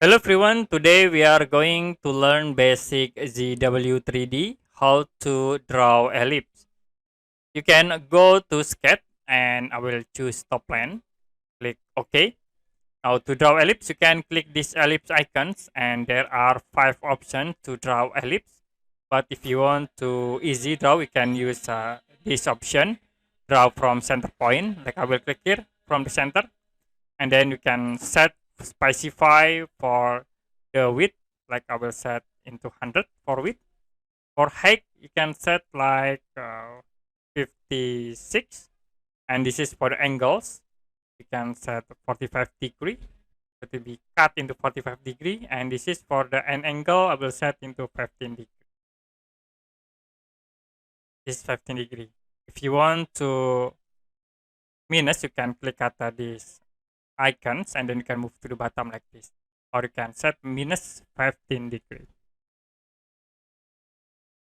Hello everyone, today we are going to learn basic ZW3D, how to draw ellipse. You can go to sketch and I will choose top plan, click OK. Now to draw ellipse, you can click this ellipse icons and there are 5 options to draw ellipse. But if you want to easy draw, you can use this option, draw from center point, like I will click here from the center. And then you can specify for the width, like I will set into 100 for width. For height you can set like 56, and this is for the angles. You can set 45 degree, it will be cut into 45 degree, and this is for the end angle. I will set into 15 degree. This is 15 degree. If you want to minus, you can click at this icons and then you can move to the bottom like this, or you can set minus 15 degree.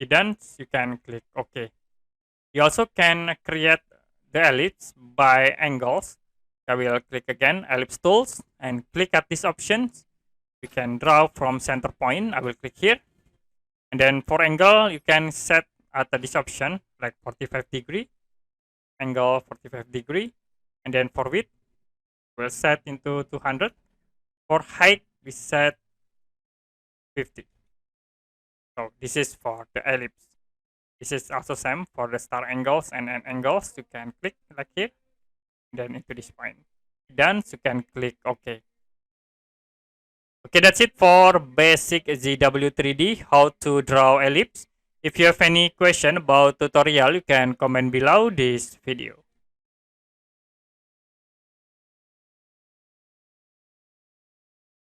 Done, you can click OK. You also can create the ellipse by angles. I will click again ellipse tools and click at these options. You can draw from center point. I will click here, and then for angle you can set at this option like 45 degree, angle 45 degree, and then for width we'll set into 200. For height we set 50. So this is for the ellipse. This is also same for the star angles and end angles. You can click like here, then into this point. Done, you can click OK. Okay, that's it for basic ZW3D, how to draw ellipse. If you have any question about tutorial, you can comment below this video.